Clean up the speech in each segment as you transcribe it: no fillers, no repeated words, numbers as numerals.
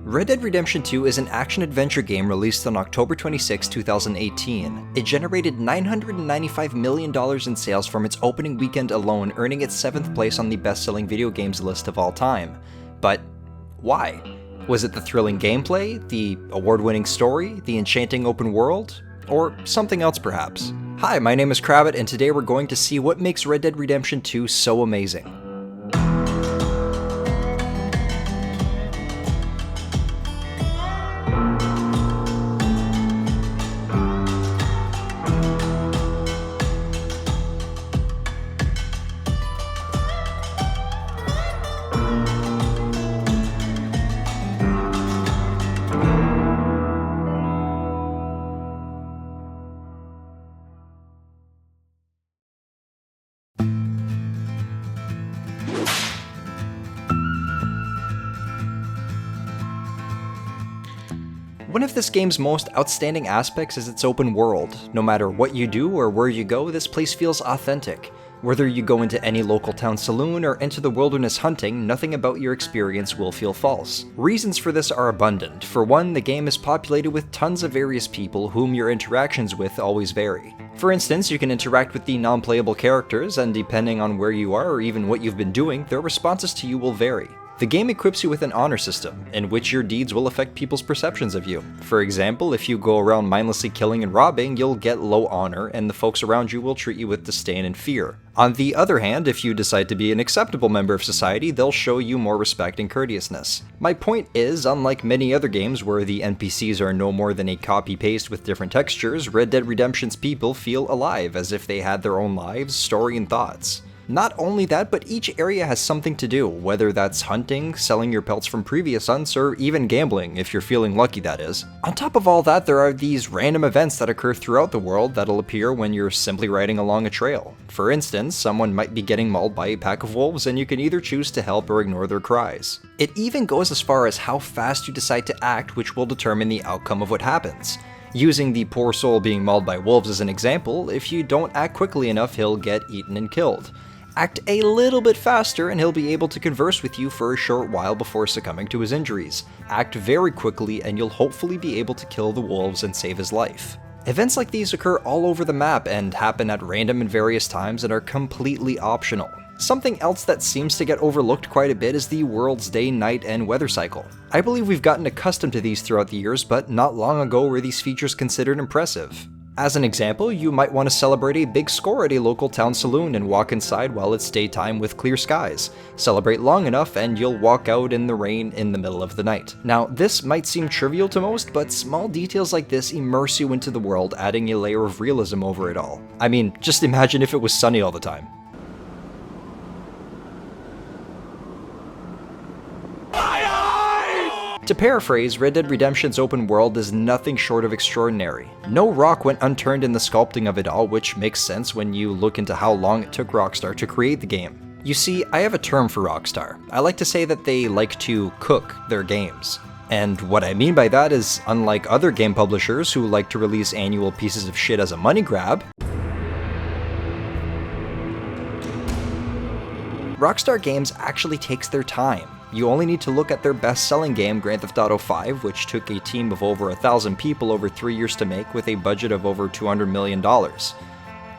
Red Dead Redemption 2 is an action-adventure game released on October 26, 2018. It generated $995 million in sales from its opening weekend alone, earning its 7th place on the best-selling video games list of all time. But why? Was it the thrilling gameplay, the award-winning story, the enchanting open world, or something else perhaps? Hi, my name is Crabbit, and today we're going to see what makes Red Dead Redemption 2 so amazing. One of this game's most outstanding aspects is its open world. No matter what you do or where you go, this place feels authentic. Whether you go into any local town saloon or into the wilderness hunting, nothing about your experience will feel false. Reasons for this are abundant. For one, the game is populated with tons of various people whom your interactions with always vary. For instance, you can interact with the non-playable characters, and depending on where you are or even what you've been doing, their responses to you will vary. The game equips you with an honor system, in which your deeds will affect people's perceptions of you. For example, if you go around mindlessly killing and robbing, you'll get low honor, and the folks around you will treat you with disdain and fear. On the other hand, if you decide to be an acceptable member of society, they'll show you more respect and courteousness. My point is, unlike many other games where the NPCs are no more than a copy-paste with different textures, Red Dead Redemption's people feel alive, as if they had their own lives, story, and thoughts. Not only that, but each area has something to do, whether that's hunting, selling your pelts from previous hunts, or even gambling, if you're feeling lucky that is. On top of all that, there are these random events that occur throughout the world that'll appear when you're simply riding along a trail. For instance, someone might be getting mauled by a pack of wolves, and you can either choose to help or ignore their cries. It even goes as far as how fast you decide to act, which will determine the outcome of what happens. Using the poor soul being mauled by wolves as an example, if you don't act quickly enough, he'll get eaten and killed. Act a little bit faster and he'll be able to converse with you for a short while before succumbing to his injuries. Act very quickly and you'll hopefully be able to kill the wolves and save his life. Events like these occur all over the map and happen at random and various times and are completely optional. Something else that seems to get overlooked quite a bit is the world's day, night, and weather cycle. I believe we've gotten accustomed to these throughout the years, but not long ago were these features considered impressive. As an example, you might want to celebrate a big score at a local town saloon and walk inside while it's daytime with clear skies. Celebrate long enough and you'll walk out in the rain in the middle of the night. Now, this might seem trivial to most, but small details like this immerse you into the world, adding a layer of realism over it all. I mean, just imagine if it was sunny all the time. To paraphrase, Red Dead Redemption's open world is nothing short of extraordinary. No rock went unturned in the sculpting of it all, which makes sense when you look into how long it took Rockstar to create the game. You see, I have a term for Rockstar. I like to say that they like to cook their games. And what I mean by that is, unlike other game publishers who like to release annual pieces of shit as a money grab, Rockstar Games actually takes their time. You only need to look at their best-selling game, Grand Theft Auto V, which took a team of over 1,000 people over 3 years to make with a budget of over $200 million.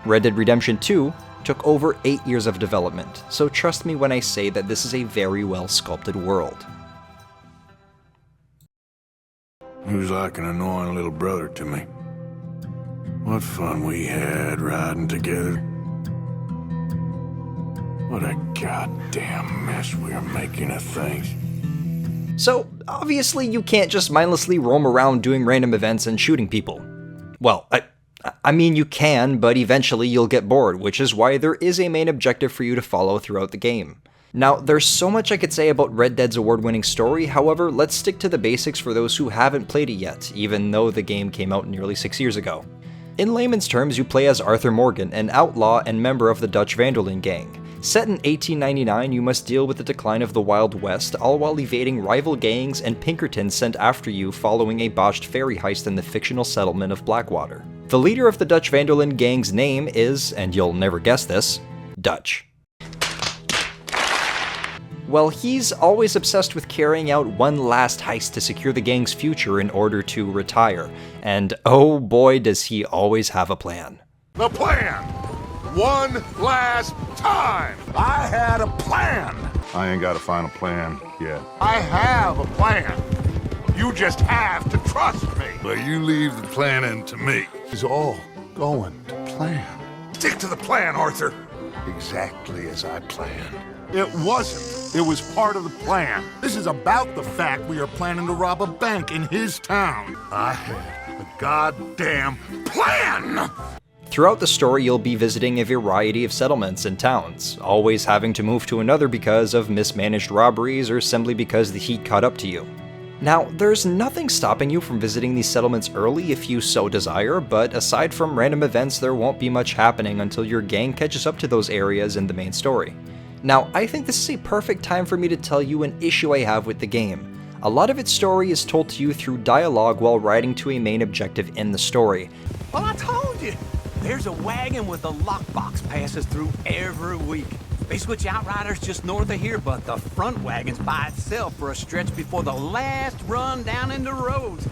Red Dead Redemption 2 took over 8 years of development, so trust me when I say that this is a very well-sculpted world. He was like an annoying little brother to me. What fun we had riding together. What a goddamn mess we are making of things. So, obviously you can't just mindlessly roam around doing random events and shooting people. Well, I mean you can, but eventually you'll get bored, which is why there is a main objective for you to follow throughout the game. Now, there's so much I could say about Red Dead's award-winning story, however, let's stick to the basics for those who haven't played it yet, even though the game came out nearly 6 years ago. In layman's terms, you play as Arthur Morgan, an outlaw and member of the Dutch Van der Linde gang. Set in 1899, you must deal with the decline of the Wild West, all while evading rival gangs and Pinkertons sent after you following a botched ferry heist in the fictional settlement of Blackwater. The leader of the Dutch Van der Linde gang's name is, and you'll never guess this, Dutch. Well, he's always obsessed with carrying out one last heist to secure the gang's future in order to retire, and oh boy does he always have a plan. The plan! One last time! I had a plan! I ain't got a final plan yet. I have a plan. You just have to trust me. But you leave the planning to me. It's all going to plan. Stick to the plan, Arthur. Exactly as I planned. It wasn't. It was part of the plan. This is about the fact we are planning to rob a bank in his town. I had a goddamn plan! Throughout the story, you'll be visiting a variety of settlements and towns, always having to move to another because of mismanaged robberies or simply because the heat caught up to you. Now, there's nothing stopping you from visiting these settlements early if you so desire, but aside from random events, there won't be much happening until your gang catches up to those areas in the main story. Now, I think this is a perfect time for me to tell you an issue I have with the game. A lot of its story is told to you through dialogue while riding to a main objective in the story. Well, I told you! There's a wagon with a lockbox passes through every week. They switch outriders just north of here, but the front wagon's by itself for a stretch before the last run down in the roads.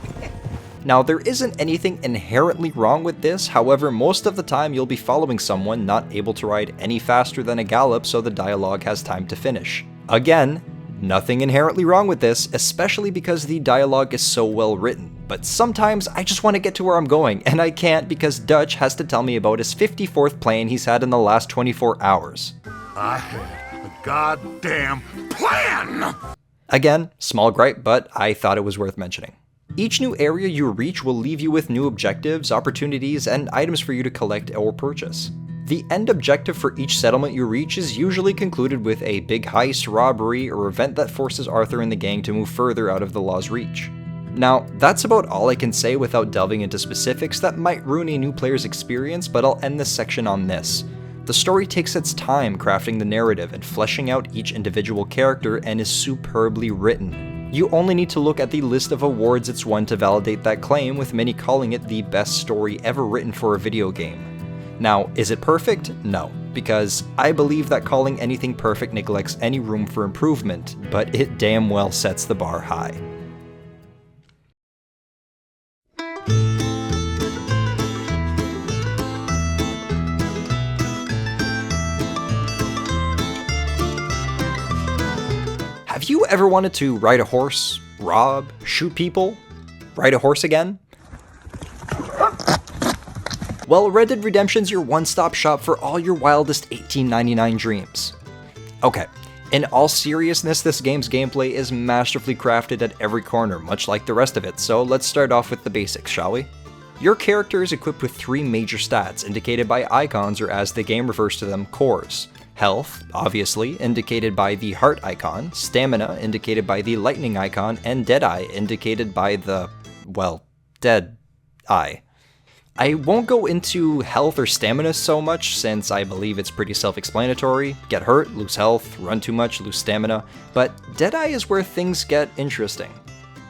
Now, there isn't anything inherently wrong with this, however, most of the time you'll be following someone not able to ride any faster than a gallop so the dialogue has time to finish. Again, nothing inherently wrong with this, especially because the dialogue is so well written, but sometimes I just want to get to where I'm going, and I can't because Dutch has to tell me about his 54th plane he's had in the last 24 hours. I had a goddamn plan! Again, small gripe, but I thought it was worth mentioning. Each new area you reach will leave you with new objectives, opportunities, and items for you to collect or purchase. The end objective for each settlement you reach is usually concluded with a big heist, robbery, or event that forces Arthur and the gang to move further out of the law's reach. Now, that's about all I can say without delving into specifics that might ruin a new player's experience, but I'll end this section on this. The story takes its time crafting the narrative and fleshing out each individual character and is superbly written. You only need to look at the list of awards it's won to validate that claim, with many calling it the best story ever written for a video game. Now, is it perfect? No, because I believe that calling anything perfect neglects any room for improvement, but it damn well sets the bar high. Have you ever wanted to ride a horse, rob, shoot people, ride a horse again? Well, Red Dead Redemption's your one-stop shop for all your wildest $18.99 dreams. Okay, in all seriousness, this game's gameplay is masterfully crafted at every corner, much like the rest of it, so let's start off with the basics, shall we? Your character is equipped with 3 major stats, indicated by icons, or as the game refers to them, cores. Health, obviously, indicated by the heart icon, stamina, indicated by the lightning icon, and Deadeye, indicated by the, well, dead eye. I won't go into health or stamina so much, since I believe it's pretty self-explanatory. Get hurt, lose health, run too much, lose stamina, but Deadeye is where things get interesting.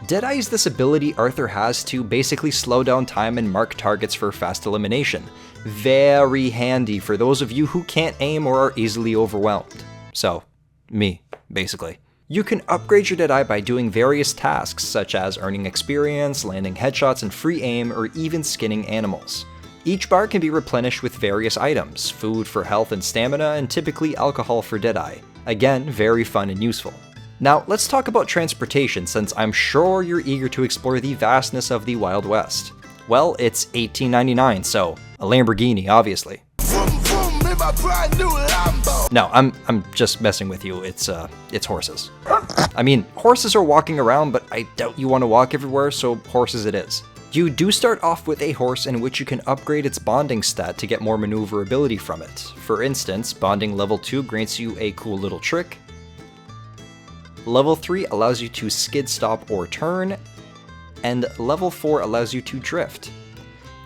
Deadeye is this ability Arthur has to basically slow down time and mark targets for fast elimination. Very handy for those of you who can't aim or are easily overwhelmed. So, me, basically. You can upgrade your Deadeye by doing various tasks, such as earning experience, landing headshots and free aim, or even skinning animals. Each bar can be replenished with various items, food for health and stamina, and typically alcohol for Deadeye. Again, very fun and useful. Now, let's talk about transportation, since I'm sure you're eager to explore the vastness of the Wild West. Well, it's $18.99, so a Lamborghini, obviously. No, I'm just messing with you. It's horses. I mean, horses are walking around, but I doubt you want to walk everywhere, so horses it is. You do start off with a horse in which you can upgrade its bonding stat to get more maneuverability from it. For instance, bonding level 2 grants you a cool little trick. Level 3 allows you to skid, stop, or turn, and level 4 allows you to drift.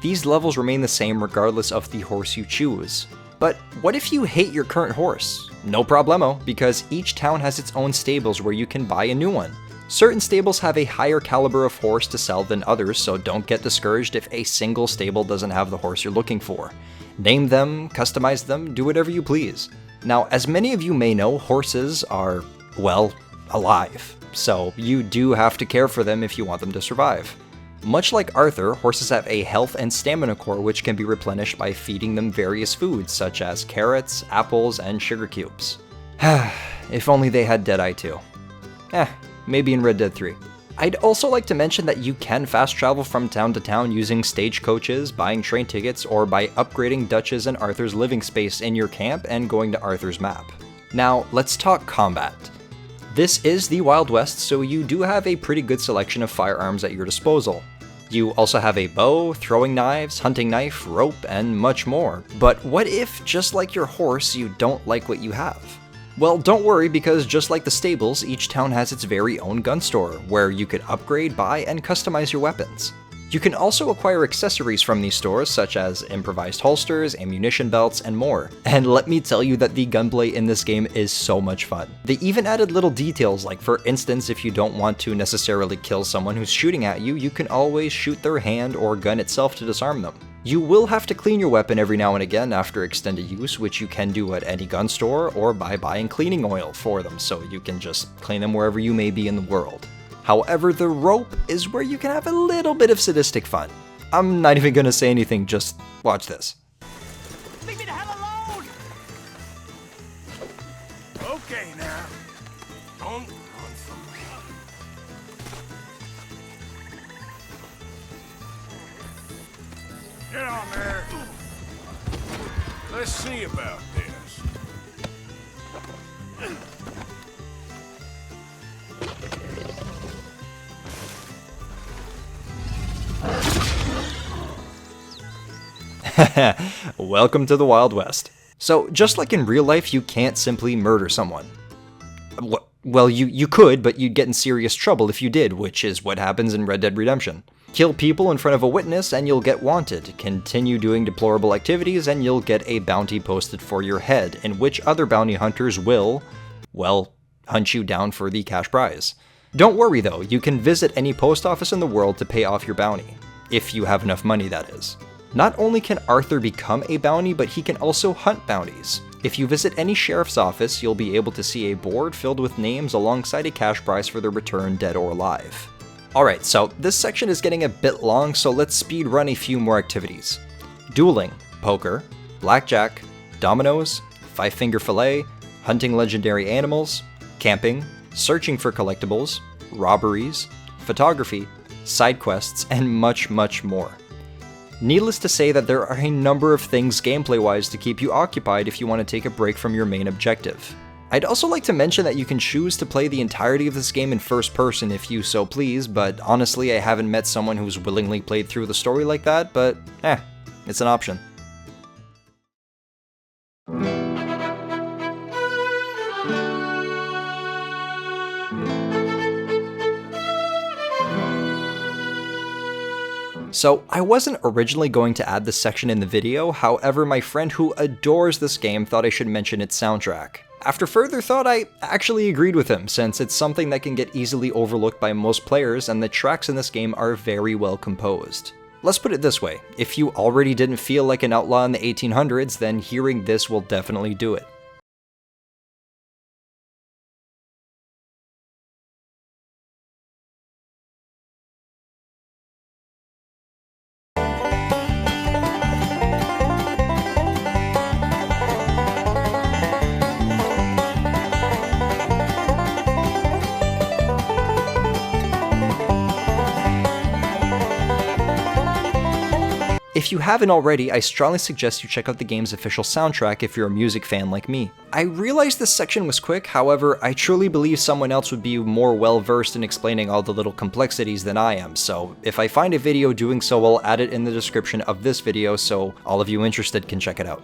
These levels remain the same regardless of the horse you choose. But what if you hate your current horse? No problemo, because each town has its own stables where you can buy a new one. Certain stables have a higher caliber of horse to sell than others, so don't get discouraged if a single stable doesn't have the horse you're looking for. Name them, customize them, do whatever you please. Now, as many of you may know, horses are well, alive. So you do have to care for them if you want them to survive. Much like Arthur, horses have a health and stamina core which can be replenished by feeding them various foods such as carrots, apples, and sugar cubes. If only they had Deadeye too. Maybe in Red Dead 3. I'd also like to mention that you can fast travel from town to town using stagecoaches, buying train tickets, or by upgrading Dutch's and Arthur's living space in your camp and going to Arthur's map. Now, let's talk combat. This is the Wild West, so you do have a pretty good selection of firearms at your disposal. You also have a bow, throwing knives, hunting knife, rope, and much more. But what if, just like your horse, you don't like what you have? Well, don't worry, because just like the stables, each town has its very own gun store, where you could upgrade, buy, and customize your weapons. You can also acquire accessories from these stores, such as improvised holsters, ammunition belts, and more. And let me tell you that the gunplay in this game is so much fun. They even added little details, like for instance, if you don't want to necessarily kill someone who's shooting at you, you can always shoot their hand or gun itself to disarm them. You will have to clean your weapon every now and again after extended use, which you can do at any gun store or by buying cleaning oil for them, so you can just clean them wherever you may be in the world. However, the rope is where you can have a little bit of sadistic fun. I'm not even gonna say anything, just watch this. Leave me the hell alone! Okay, now. Don't run from me. Get on there. Let's see about this. Welcome to the Wild West. So, just like in real life, you can't simply murder someone. Well, you could, but you'd get in serious trouble if you did, which is what happens in Red Dead Redemption. Kill people in front of a witness and you'll get wanted. Continue doing deplorable activities and you'll get a bounty posted for your head, in which other bounty hunters will, well, hunt you down for the cash prize. Don't worry though, you can visit any post office in the world to pay off your bounty. If you have enough money, that is. Not only can Arthur become a bounty, but he can also hunt bounties. If you visit any sheriff's office, you'll be able to see a board filled with names alongside a cash prize for their return, dead or alive. Alright, so this section is getting a bit long, so let's speed run a few more activities. Dueling, poker, blackjack, dominoes, five-finger fillet, hunting legendary animals, camping, searching for collectibles, robberies, photography, side quests, and much, much more. Needless to say that there are a number of things gameplay-wise to keep you occupied if you want to take a break from your main objective. I'd also like to mention that you can choose to play the entirety of this game in first person if you so please, but honestly I haven't met someone who's willingly played through the story like that, but it's an option. So, I wasn't originally going to add this section in the video, however my friend who adores this game thought I should mention its soundtrack. After further thought, I actually agreed with him, since it's something that can get easily overlooked by most players and the tracks in this game are very well composed. Let's put it this way, if you already didn't feel like an outlaw in the 1800s, then hearing this will definitely do it. If you haven't already, I strongly suggest you check out the game's official soundtrack if you're a music fan like me. I realized this section was quick, however, I truly believe someone else would be more well-versed in explaining all the little complexities than I am, so if I find a video doing so, I'll add it in the description of this video so all of you interested can check it out.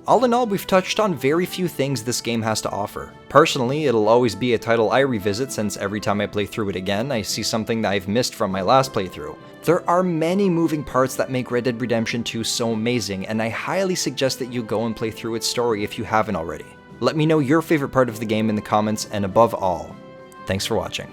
All in all, we've touched on very few things this game has to offer. Personally, it'll always be a title I revisit since every time I play through it again, I see something that I've missed from my last playthrough. There are many moving parts that make Red Dead Redemption 2 so amazing, and I highly suggest that you go and play through its story if you haven't already. Let me know your favorite part of the game in the comments, and above all, thanks for watching.